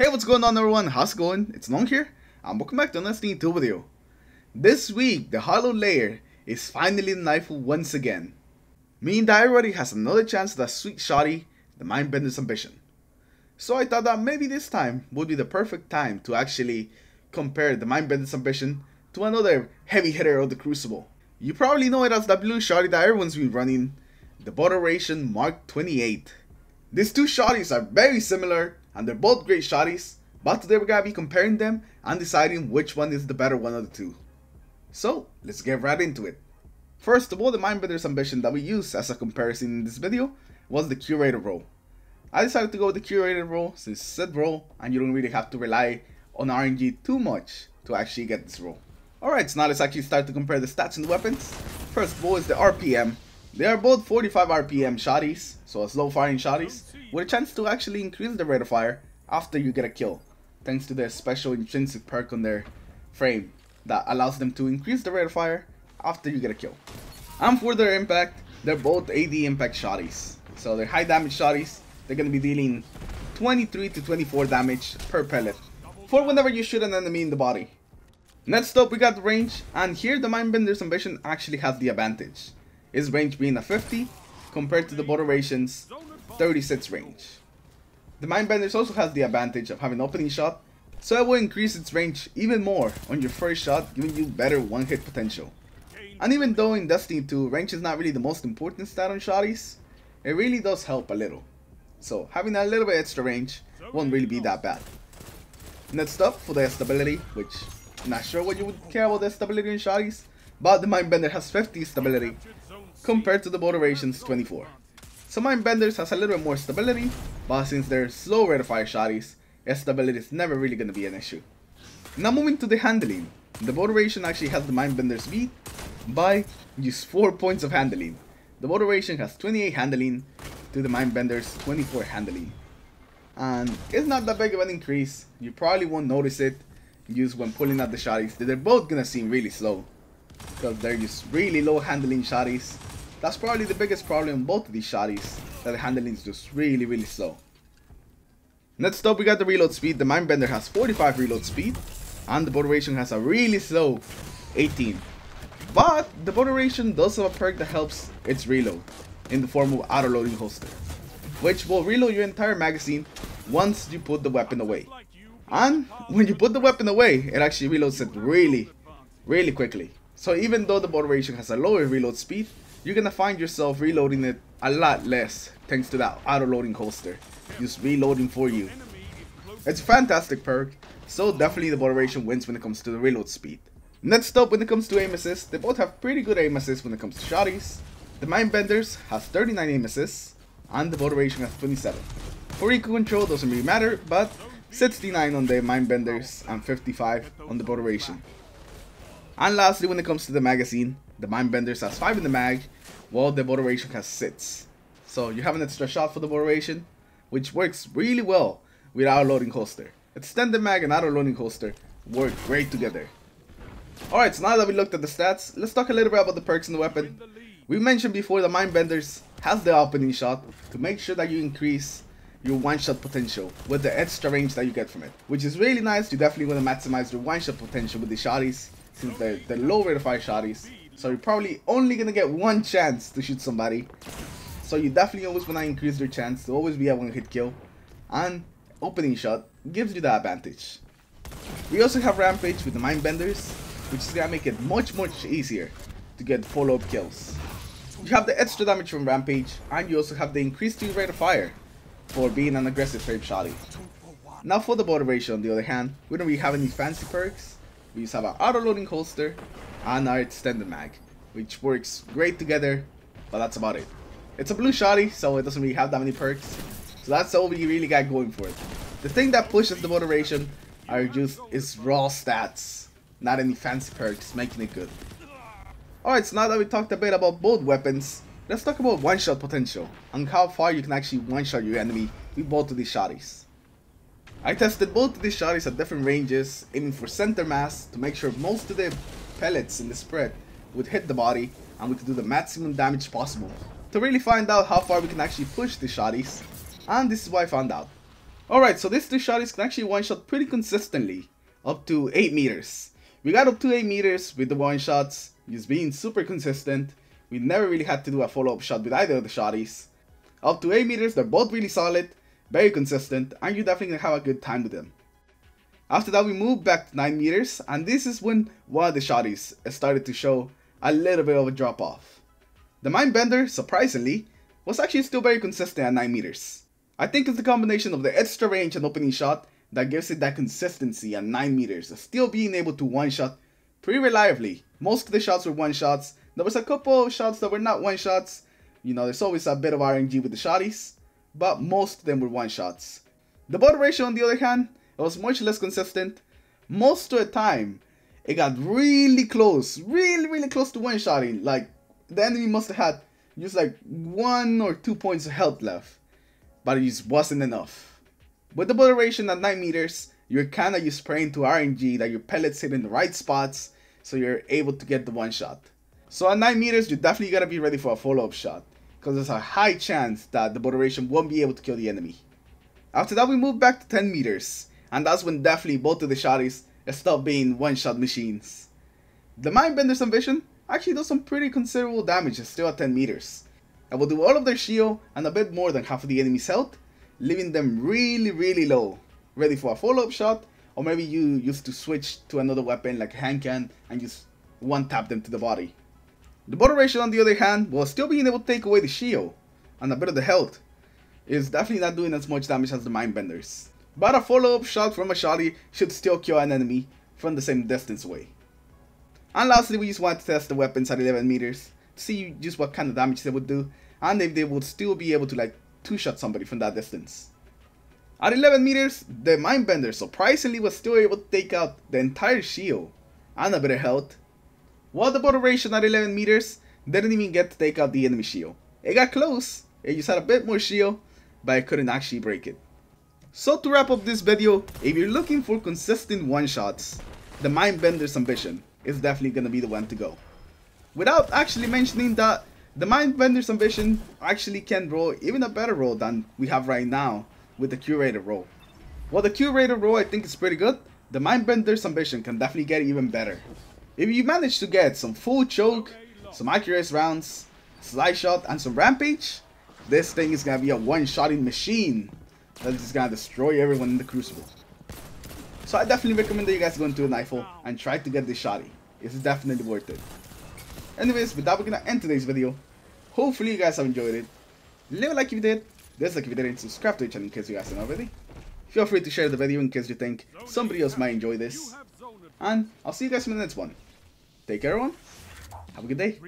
Hey, what's going on everyone? How's it going? It's Long here, and welcome back to another Sneak 2 video. This week, the Hollow Layer is finally knifed once again. Meaning that everybody has another chance at that sweet Shotty, the Mindbender's ambition. So I thought that maybe this time would be the perfect time to actually compare the Mindbender's ambition to another heavy hitter of the Crucible. You probably know it as that blue Shotty that everyone's been running, the Botheration MK.28. These two Shotties are very similar, and they're both great Shotties, but today we're gonna be comparing them and deciding which one is the better one of the two. So let's get right into it. First of all, the Mindbender's ambition that we used as a comparison in this video was the curated role. I decided to go with the curated role since it's a set role and you don't really have to rely on RNG too much to actually get this role. Alright, so now let's actually start to compare the stats and the weapons. First of all is the RPM. They are both 45 RPM Shotties, so slow firing Shotties, with a chance to actually increase the rate of fire after you get a kill, thanks to their special intrinsic perk on their frame that allows them to increase the rate of fire after you get a kill. And for their impact, they're both AD impact Shotties, so they're high damage Shotties. They're going to be dealing 23 to 24 damage per pellet for whenever you shoot an enemy in the body. Next up we got the range, and here the Mindbender's ambition actually has the advantage, its range being a 50 compared to the Botheration's 36 range. The Mindbenders also has the advantage of having opening shot, so it will increase its range even more on your first shot, giving you better one hit potential. And even though in Destiny 2 range is not really the most important stat on Shotties, it really does help a little. So having a little bit extra range won't really be that bad. Next up for the stability, which I'm not sure what you would care about the stability in Shotties, but the Mindbender has 50 stability compared to the Botheration's 24. So Mindbenders has a little bit more stability, but since they're slow rate of fire Shotties, stability is never really going to be an issue. Now moving to the handling, the Botheration actually has the Mindbenders beat by just 4 points of handling. The Botheration has 28 handling to the Mindbenders 24 handling. And it's not that big of an increase, you probably won't notice it just when pulling out the Shotties. They're both going to seem really slow, because they're just really low handling Shotties. That's probably the biggest problem in both of these Shotties, that the handling is just really slow. Next up we got the reload speed. The Mindbender has 45 reload speed, and the Botheration has a really slow 18. But the Botheration does have a perk that helps its reload, in the form of auto loading holster, which will reload your entire magazine once you put the weapon away. And when you put the weapon away, it actually reloads it really quickly. So even though the Botheration has a lower reload speed, you're gonna find yourself reloading it a lot less thanks to that auto loading holster, just reloading for you. It's a fantastic perk, so definitely the Botheration wins when it comes to the reload speed. Next up, when it comes to aim assist, they both have pretty good aim assist when it comes to Shotties. The Mindbenders has 39 aim assists, and the Botheration has 27. For recoil control doesn't really matter, but 69 on the Mindbenders and 55 on the Botheration. And lastly, when it comes to the magazine, the Mindbenders has 5 in the mag, while the Botheration has 6. So you have an extra shot for the Botheration, which works really well with auto loading holster. Extended mag and auto loading holster work great together. Alright, so now that we looked at the stats, let's talk a little bit about the perks in the weapon. We mentioned before the Mindbenders has the opening shot to make sure that you increase your one-shot potential with the extra range that you get from it, which is really nice. You definitely want to maximize your one-shot potential with the Shotties, since they're low rate of fire Shotties, so you're probably only gonna get one chance to shoot somebody. So you definitely always want to increase your chance to always be a one-hit kill, and opening shot gives you the advantage. We also have Rampage with the Mindbenders, which is gonna make it much easier to get follow-up kills. You have the extra damage from Rampage, and you also have the increased rate of fire for being an aggressive frame Shotty. Now for the Botheration, on the other hand, we don't really have any fancy perks. We just have our auto loading holster and our extended mag, which works great together, but that's about it. It's a blue Shotty, so it doesn't really have that many perks, so that's all we really got going for it. The thing that pushes the Botheration are just its raw stats, not any fancy perks making it good. Alright, so now that we talked a bit about both weapons, let's talk about one-shot potential and how far you can actually one-shot your enemy with both of these Shotties. I tested both of these Shotties at different ranges, aiming for center mass to make sure most of the pellets in the spread would hit the body and we could do the maximum damage possible to really find out how far we can actually push the Shotties, and this is what I found out. Alright, so these two shotties can actually one-shot pretty consistently, up to 8 meters. We got up to 8 meters with the one-shots, just being super consistent. We never really had to do a follow-up shot with either of the shotties. Up to 8 meters, they're both really solid, very consistent, and you definitely have a good time with them. After that, we moved back to 9 meters, and this is when one of the shotties started to show a little bit of a drop-off. The Mindbender, surprisingly, was actually still very consistent at 9 meters. I think it's the combination of the extra range and opening shot that gives it that consistency at 9 meters, still being able to one-shot pretty reliably. Most of the shots were one-shots. There was a couple of shots that were not one-shots. You know, there's always a bit of RNG with the shotties, but most of them were one-shots. The Botheration, on the other hand, it was much less consistent. Most of the time, it got really close, really close to one-shotting. Like, the enemy must have had just like 1 or 2 points of health left, but it just wasn't enough. With the Botheration at 9 meters, you're kind of just praying to RNG that your pellets hit in the right spots so you're able to get the one-shot. So at 9 meters, you definitely gotta be ready for a follow-up shot, because there's a high chance that the Botheration won't be able to kill the enemy. After that, we moved back to 10 meters, and that's when definitely both of the shotties stopped being one-shot machines. The Mindbenders and Vision actually does some pretty considerable damage still at 10 meters. And will do all of their shield and a bit more than half of the enemy's health, leaving them really low, ready for a follow-up shot, or maybe you used to switch to another weapon like a hand cannon and just one-tap them to the body. The Botheration, on the other hand, while still being able to take away the shield and a bit of the health, is definitely not doing as much damage as the Mindbenders. But a follow-up shot from a shotty should still kill an enemy from the same distance away. And lastly, we just want to test the weapons at 11 meters to see just what kind of damage they would do, and if they would still be able to like two-shot somebody from that distance. At 11 meters, the Mindbender surprisingly was still able to take out the entire shield and a bit of health, while the Botheration at 11 meters didn't even get to take out the enemy shield. It got close, it just had a bit more shield, but it couldn't actually break it. So to wrap up this video, if you're looking for consistent one-shots, the Mindbender's Ambition is definitely going to be the one to go. Without actually mentioning that the Mindbender's Ambition actually can roll even a better roll than we have right now with the Curator roll. While the Curator roll I think is pretty good, the Mindbender's Ambition can definitely get even better. If you manage to get some full choke, some accurate rounds, slide shot, and some rampage, this thing is going to be a one-shotting machine that is going to destroy everyone in the Crucible. So I definitely recommend that you guys go into a Nightfall and try to get this shotty. It's definitely worth it. Anyways, with that, we're going to end today's video. Hopefully you guys have enjoyed it. Leave a like if you did, dislike if you didn't, subscribe to the channel in case you guys haven't already. Feel free to share the video in case you think somebody else might enjoy this. And I'll see you guys in the next one. Take care everyone. Have a good day.